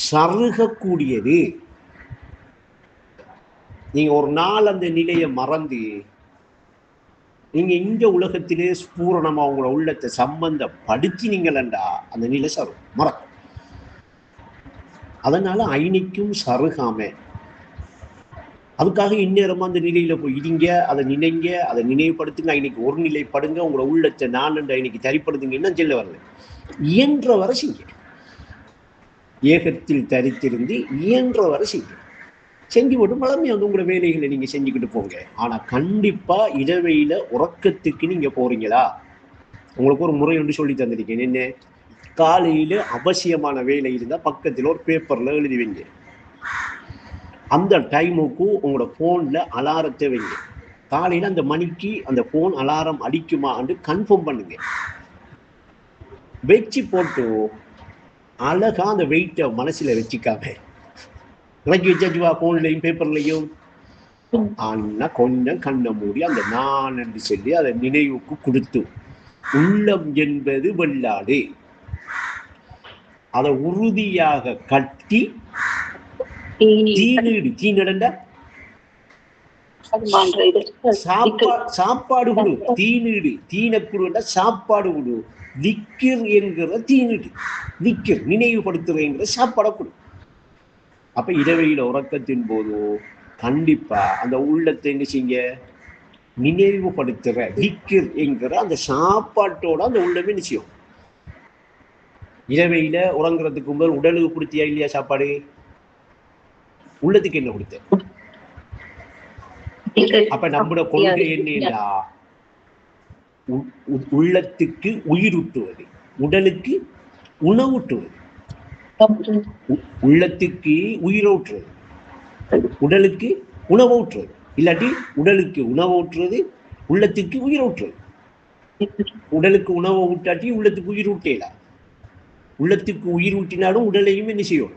சருகக்கூடியது. நீங்க ஒரு நாள் அந்த நிலையை மறந்து நீங்க இந்த உலகத்திலே பூரணமா உங்களோட உள்ளத்தை சம்பந்தப்படுத்தினீங்களா அந்த நிலை சரும் மறக்கும். அதனால ஐனிக்கும் சருகாம அதுக்காக இந்நேரமா அந்த நிலையில போய் இடிங்க, அதை நினைங்க, அதை நினைவுபடுத்துங்க, இன்னைக்கு ஒரு நிலைப்படுங்க, உங்களோட உள்ளத்தை நான் இன்னைக்கு தரிப்படுத்துங்க. என்ன சொல்ல வரல, இயன்ற வரை செய்ய, ஏகத்தில் தரித்திருந்து இயன்ற வரை செய்ய செஞ்சு போட்டு மலமே வந்து உங்களோட வேலைகளை நீங்க செஞ்சுக்கிட்டு போங்க. ஆனா கண்டிப்பா இரவையில உறக்கத்துக்கு நீங்க போறீங்களா? உங்களுக்கு ஒரு முறை ஒன்று சொல்லி தந்திருக்கேன். என்ன, காலையில அவசியமான வேலை இருந்தா பக்கத்துல ஒரு பேப்பர்ல எழுதி வைங்க. அந்த டைமுக்கு உங்களோட போன்ல அலாரத்தை வைங்க. காலையில அந்த மணிக்கு அந்த போன் அலாரம் அடிக்குமான்னு கன்ஃபார்ம் பண்ணுங்க. வச்சு போட்டு அழகா அந்த வெயிட்ட மனசுல வச்சுக்காம இறக்கி வச்சாச்சுவா போன்லையும் பேப்பர்லையும். ஆனா கொஞ்சம் கண்ணை மூடி அந்த நான் என்று சொல்லி அதை நினைவுக்கு கொடுத்து, உள்ளம் என்பது வெள்ளாடு, அதை உறுதியாக கட்டி தீநீடு சாப்பாடு கொடு, தீநீடு தீனக்குடு சாப்பாடு கொடு, திக்கிர் என்கிற தீநீடு, திக்கிர் நினைவுபடுத்துறேங்கிற சாப்பாடை கொடு. அப்ப இரவையில உறக்கத்தின் போது கண்டிப்பா அந்த உள்ளத்தை என்ன செய்ய, நினைவுபடுத்துற திக்கிர் என்கிற அந்த சாப்பாட்டோட அந்த உள்ளமே நிச்சயம். இரவையில உறங்குறதுக்கு முதல் உடலுக்கு கொடுத்தியா இல்லையா சாப்பாடு? உள்ளத்துக்கு என்ன கொடுத்த? அப்ப நம்மளோட கொள்கை என்னன்னா, உள்ளத்துக்கு உயிரூட்டுவது, உடலுக்கு உணவூட்டுவது. உள்ளத்துக்கு உயிரூட்டுறது, உடலுக்கு உணவூட்டுறது. இல்லாட்டி உடலுக்கு உணவூட்டுறது, உள்ளத்துக்கு உயிரூட்டுறது. உடலுக்கு உணவை ஊட்டாட்டி உள்ளத்துக்கு உயிர் ஊட்டல. உள்ளத்துக்கு உயிர் ஊட்டினாலும் உடலையும் என்ன செய்யும்?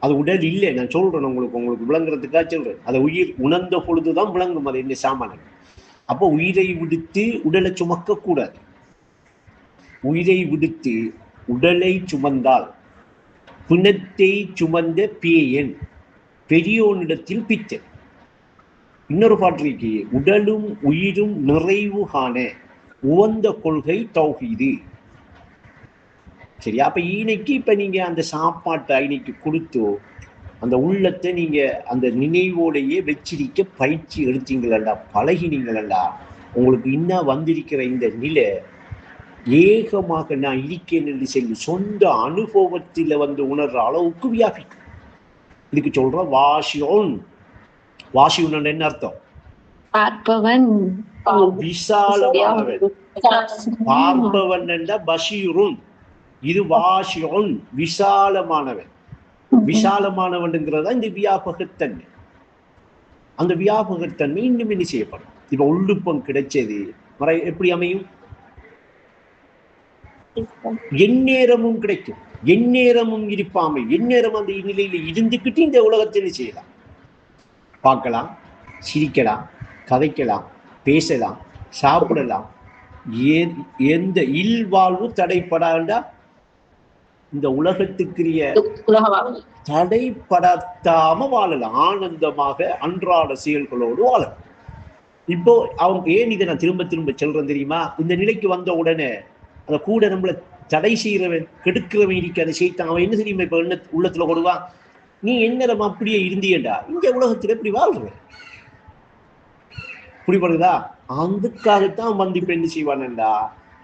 அது உடல் இல்லை, நான் சொல்றேன் உங்களுக்கு விளங்குறதுக்காக சொல்றேன். அதை உயிர் உணர்ந்த பொழுதுதான் விளங்கும் அது என்ன சாமான். அப்போ உயிரை விடுத்து உடலை சுமக்க கூடாது. உயிரை விடுத்து உடலை சுமந்தால் பிணத்தை சுமந்த பேயன் பெரியோனிடத்தில் பித்தன். இன்னொரு பாட்டிற்கு உடலும் உயிரும் நிறைவு காண உவந்த கொள்கை தௌஹீது. சரி, அப்ப இன்னைக்கு இப்ப நீங்க அந்த சாப்பாட்டை இன்னைக்கு கொடுத்து அந்த உள்ளத்தை நீங்க அந்த நினைவோடையே வச்சிருக்க பயிற்சி எடுத்தீங்களா, பழகினீங்களா, உங்களுக்கு இன்னும் வந்திருக்கிற இந்த நிலை ஏகமாக நான் இருக்கேன் என்று சொல்லி சொந்த அனுபவத்தில் வந்து உணர்ற அளவுக்கு வியாபிக்கும். இதுக்கு சொல்ற வாஷியோன். வாஷியோன் என்ன அர்த்தம்? பார்ப்பவன், விசாலமானவன். பார்ப்பவன் என்ற பஷீருன். இது வாஷியோன், விசாலமானவன். விசாலமானவன்ங்கிறதா இந்த வியாபகத்தன்மை. அந்த வியாபகத்தன்மை இன்னும் என்ன செய்யப்படும்? இப்ப உள்ளுப்பம் கிடைச்சது எப்படி அமையும்? எந்நேரமும் கிடைக்கும், எந்நேரமும் இருப்பாமை, எந்நேரம் அந்த நிலையில இருந்துக்கிட்டு இந்த உலகத்தில் செய்யலாம். பார்க்கலாம், சிரிக்கலாம், கதைக்கலாம், பேசலாம், சாப்பிடலாம். எந்த இல்வாழ்வு தடைப்படாண்டா இந்த உலகத்துக்குரிய தடைப்படாம வாழலாம். ஆனந்தமாக அன்றாட செயல்களோடு வாழலாம். இப்போ அவங்க ஏன் இதை நான் திரும்ப திரும்ப சொல்றேன் தெரியுமா? இந்த நிலைக்கு வந்த உடனே அந்த கூட நம்மள தடை செய்யறவன், கெடுக்கிறவன் இருக்க அந்த செய்தான் அவன் என்ன தெரியுமா இப்ப உள்ளத்துல கொடுவான்? நீ என்ன அப்படியே இருந்தியடா இந்த உலகத்துல இப்படி வாழ்ற புரிபடுதா? அதுக்காகத்தான் வந்து இப்ப என்ன செய்வானண்டா,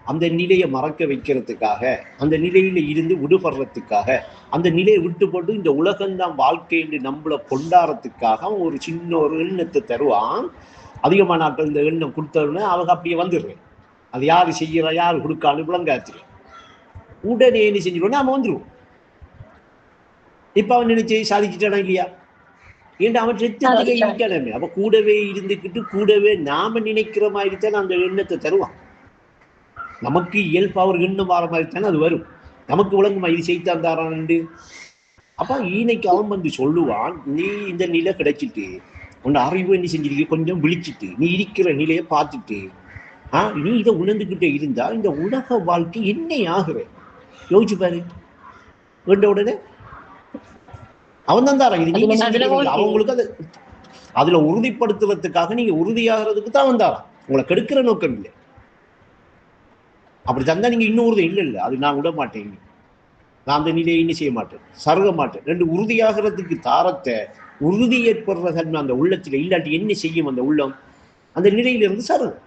அந்த நிலையை மறக்க வைக்கிறதுக்காக, அந்த நிலையில இருந்து விடுபடுறதுக்காக, அந்த நிலையை விட்டு போட்டு இந்த உலகம்தான் வாழ்க்கை என்று நம்மள கொண்டாடுறதுக்காக அவன் ஒரு சின்ன ஒரு எண்ணத்தை தருவான். அதிகமான நாட்கள் இந்த எண்ணம் கொடுத்தோன்னு அவங்க அப்படியே வந்துடுறேன். அது யாரு செய்யறா யாரு கொடுக்கான்னு விளங்காச்சு. உடனே என்ன செஞ்சிருவோம், நாம வந்துருவோம். இப்ப அவன் நினைச்சு சாதிச்சுட்டானா இல்லையா? ஏன்னா அவன் ரத்தத்துக்கே இருக்கணுமே. அப்ப கூடவே இருந்துக்கிட்டு கூடவே நாம நினைக்கிற மாதிரி தான் அந்த எண்ணத்தை தருவான். நமக்கு இயல்பா ஒரு எண்ணம் வர மாதிரி தானே அது வரும். நமக்கு விளங்குமா இது செய்தான் தாரான்னு? அப்ப ஈனைக்கு அவன் வந்து சொல்லுவான், நீ இந்த நிலை கிடைச்சிட்டு உன் அறிவு என்ன செஞ்சிருக்க கொஞ்சம் விழிச்சிட்டு நீ இருக்கிற நிலையை பார்த்துட்டு நீ இதை உணர்ந்துகிட்டே இருந்தா இந்த உலக வாழ்க்கை என்ன ஆகுற யோசிச்சு பாரு. வேண்ட உடனே அவன் தான் தாரான். இது நீங்க அவங்களுக்கு அது அதுல உறுதிப்படுத்துவதற்காக நீங்க உறுதியாகிறதுக்கு தான் வந்தாரான். உங்களை கெடுக்கிற நோக்கம் இல்லை. அப்படி தந்தா நீங்க இன்னும் உறுதி இல்லை அது நான் விட மாட்டேன், நான் அந்த நிலையை இன்னும் செய்ய மாட்டேன், சருக மாட்டேன். ரெண்டு உறுதியாகிறதுக்கு தாரத்தை உறுதி ஏற்படுற தன்மை அந்த உள்ளத்துல இல்லாட்டி என்ன செய்யும் அந்த உள்ளம்? அந்த நிலையிலிருந்து சருகும்.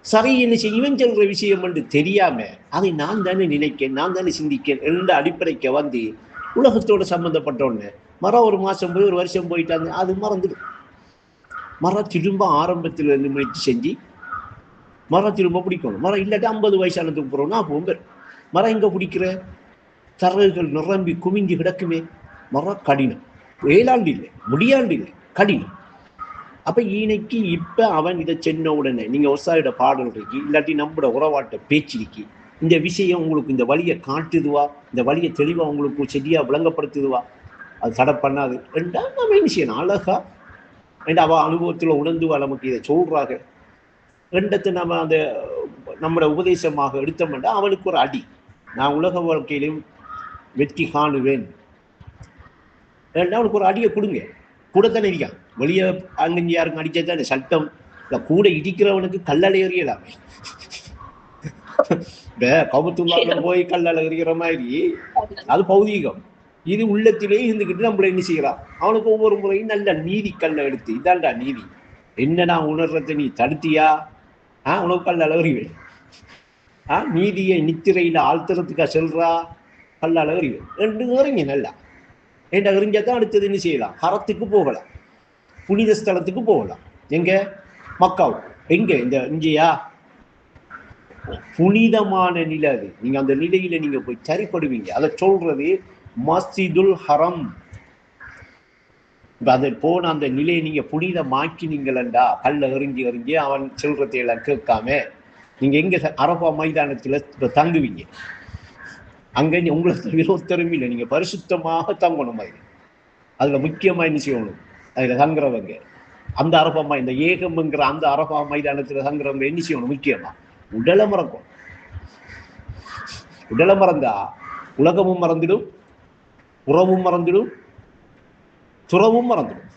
சரி என்ன செய்யும் சொல்ற விஷயம் என்று தெரியாம அதை நான் தானே நினைக்கேன், நான் தானே சிந்திக்கேன் என்ற அடிப்படைக்கு வந்து உலகத்தோட சம்பந்தப்பட்டோன்னு மரம் ஒரு மாசம் போய் ஒரு வருஷம் போயிட்டாங்க, அது மறந்துடும். மரம் திரும்ப ஆரம்பத்துல இருந்து முயற்சி செஞ்சு மரம் திரும்ப பிடிக்கணும். மரம் இல்லாட்டி 50 வயசானதுக்கு போறோம்னா அப்பவும் பேர் மரம் எங்க பிடிக்கிற தரகுகள் நிரம்பி குமிஞ்சி கிடக்குமே. மரம் கடினம், வேளாண்டு இல்லை, முடியாண்டு இல்லை, கடினம். அப்ப ஈனைக்கு இப்ப அவன் இதை சென்ன உடனே நீங்க ஒசாயோட பாடல் இருக்கு இல்லாட்டி நம்மளோட உறவாட்ட பேச்சிருக்கு, இந்த விஷயம் உங்களுக்கு இந்த வழியை காட்டுதுவா, இந்த வழியை தெளிவா உங்களுக்கு சரியா விளங்கப்படுத்துதுவா, அது தடை பண்ணாது என்றா நம்ம என்ன செய்யணும் அழகா அவ அனுபவத்துல உணர்ந்துவா நமக்கு இதை சொல்றாங்க ரெண்டத்தை நம்ம அந்த நம்மளோட உபதேசமாக எடுத்தோம்னா அவனுக்கு ஒரு அடி. நான் உலக வாழ்க்கையிலும் வெற்றி காணுவேன் அவனுக்கு ஒரு அடியை கொடுங்க. கூடத்தானே இருக்கான் வெளியே அங்கங்க யாருக்கும் அடிச்சதானே சட்டம் இல்ல, கூட இடிக்கிறவனுக்கு கல்லால எறியலாமே. கவுத்துள்ளால போய் கல்லால எறிகிற மாதிரி அது பௌதீகம். இது உள்ளத்திலே இருந்துக்கிட்டு நம்மள என்ன செய்யறான், அவனுக்கு ஒவ்வொரு முறையும் நல்ல நீதி கல்லை எடுத்து இதான்டா நீதி, என்னடா உணர்றத நீ தடுத்தியா உனக்கு கல்லால எறிவேன். நீதியை நித்திரையில ஆழ்த்துறதுக்கா செல்றா கல்லால எறிவேன் ரெண்டு எறிங்க நல்லா. ஏண்டா எறிஞ்சாதான் அடுத்தது என்ன செய்யலாம், ஹரத்துக்கு போகலாம், புனித ஸ்தலத்துக்கு போகலாம். எங்க மக்காவுக்கு, எங்க இந்த இங்கேயா புனிதமான நிலை அது. நீங்க அந்த நிலையில நீங்க போய் சரிப்படுவீங்க. அதை சொல்றது மஸ்ஜிதுல் ஹரம். அதை போன அந்த நிலையை நீங்க புனிதமாக்கினீங்களா, கல்ல எறிஞ்சி அவன் சொல்றதை எல்லாம் கேட்காம நீங்க எங்க அரபா மைதானத்துல தங்குவீங்க. அங்க உங்களை தவிர ஒருத்தரும் இல்லை, நீங்க பரிசுத்தமாக தங்கணும். அதுல முக்கியமா என்ன செய்யணும், அதுல தங்குறவங்க அந்த அரபா இந்த ஏகம்ங்கிற அந்த அரபா மைதானத்துல தங்குறவங்க என்ன செய்யணும், முக்கியமா உடலை மறக்கும். உடலை மறந்தா உலகமும் மறந்துடும், உறவும் மறந்துடும், துறவும் மறந்துடும்.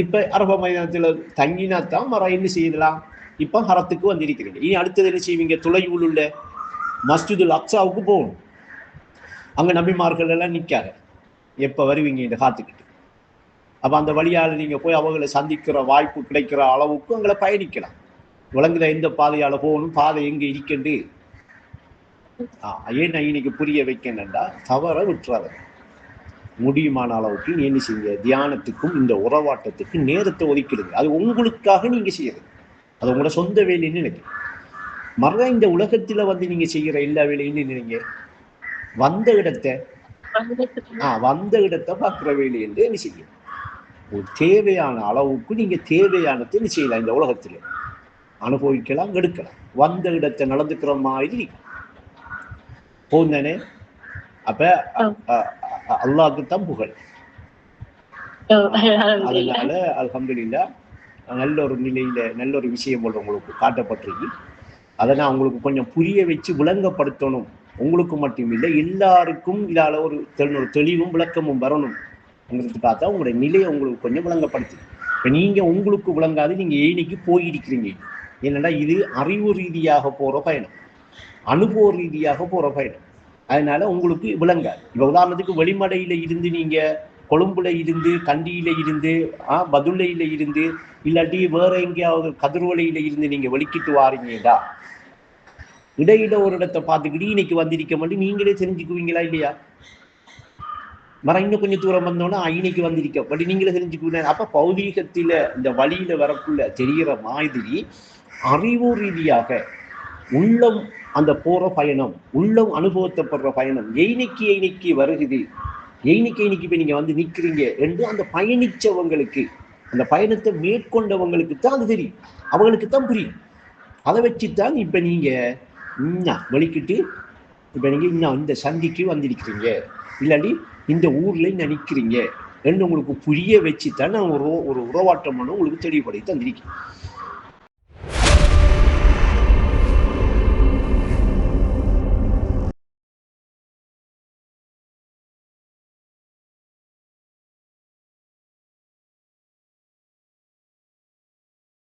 இப்ப அரபா மைதானத்துல தங்கினாத்தான் மரம் என்ன செய்யலாம். இப்ப ஹரத்துக்கு வந்திருக்கிறீங்க. இனி அடுத்தது என்ன செய்வீங்க, துளையுள் உள்ள மஸ்ஜிதுல் அக்ஸாவுக்கு போகணும். அங்க நபிமார்கள் எல்லாம் நிக்காத, எப்ப வருவீங்க இந்த காத்துக்கிட்டு. அப்ப அந்த வழியால நீங்க போய் அவங்களை சந்திக்கிற வாய்ப்பு கிடைக்கிற அளவுக்கு அங்களை பயணிக்கலாம். விளங்குத எந்த பாதையால போகணும், பாதை எங்க இருக்கண்டு. ஏன் இன்னைக்கு புரிய வைக்கணும்டா, தவற விட்டுறாத. முடியுமான அளவுக்கு என்ன செய்யுங்க, தியானத்துக்கும் இந்த உறவாட்டத்துக்கு நேரத்தை ஒதுக்கிடுங்க. அது உங்களுக்காக நீங்க செய்யறது, அது உங்களோட சொந்த வேலைன்னு நினைக்க. மற இந்த உலகத்துல வந்து நீங்க செய்யற எல்லா வேலையும் நினைங்க வந்த இடத்தை பார்க்குற வேலை என்று என்ன செய்யும். ஒரு தேவையான அளவுக்கு நீங்க தேவையானதை என்ன செய்யலாம், இந்த உலகத்துல அனுபவிக்கலாம், எடுக்கலாம். வந்த இடத்தை நடந்துக்கிற மாதிரி போந்தானே. அப்ப அல்லாஹ்வுக்குத்தான் புகழ். அதனால அல்ஹம்துலில்லாஹ் நல்ல ஒரு நிலையில நல்ல ஒரு விஷயம் போல உங்களுக்கு காட்டப்பட்டிருக்கு. அதை நான் உங்களுக்கு கொஞ்சம் புரிய வச்சு விளங்கப்படுத்தணும். உங்களுக்கு மட்டும் இல்லை, எல்லாருக்கும் இதால ஒரு தெளிவும் விளக்கமும் வரணும் பார்த்தா உங்களுடைய நிலையை உங்களுக்கு கொஞ்சம் விளங்கப்படுத்து. இப்ப நீங்க உங்களுக்கு விளங்காது, நீங்க ஏனிக்கு போயிருக்கிறீங்க. என்னன்னா இது அறிவு ரீதியாக போற பயணம், அனுபவ ரீதியாக போற பயணம். அதனால உங்களுக்கு விளங்காது. இப்ப உதாரணத்துக்கு வெளிமடையில இருந்து நீங்க கொழும்புல இருந்து, கண்டியில இருந்து, பதுளையில இருந்து, இல்லாட்டி வேற எங்கேயாவது கதிர்வலையில இருந்து நீங்க வெளிக்கிட்டு வாரீங்கடா, இடையில ஒரு இடத்தை பார்த்துக்கிட்டு இன்னைக்கு வந்திருக்க மாட்டேன் நீங்களே தெரிஞ்சுக்குவீங்களா இல்லையா? இன்னும் கொஞ்சம் தூரம் வந்தோன்னா இன்னைக்கு வந்திருக்க பட் நீங்களே தெரிஞ்சுக்குவீங்க. அப்ப பௌதீகத்தில இந்த வழியில வரக்குள்ள தெரிகிற மாதிரி அறிவு ரீதியாக உள்ளம் அந்த போற பயணம், உள்ளம் அனுபவத்தைப்படுற பயணம் எய்னிக்கு வருகுது, எய்னிக்கு இப்ப நீங்க வந்து நிக்கிறீங்க என்று அந்த பயணிச்சவங்களுக்கு, அந்த பயணத்தை மேற்கொண்டவங்களுக்கு தான் அது தெரியும், அவங்களுக்கு தான் புரியும். அதை வச்சுதான் இப்ப நீங்க வெளிக்கிட்டு இப்ப நீங்க இன்னும் இந்த சந்திக்கு வந்திருக்கிறீங்க, இல்லாட்டி இந்த ஊர்ல நினைக்கிறீங்க என்று உங்களுக்கு புரிய வச்சுதான் நான் ஒரு உறவாட்டம் உங்களுக்கு தெளிவுபடுத்தி தந்திருக்கேன்.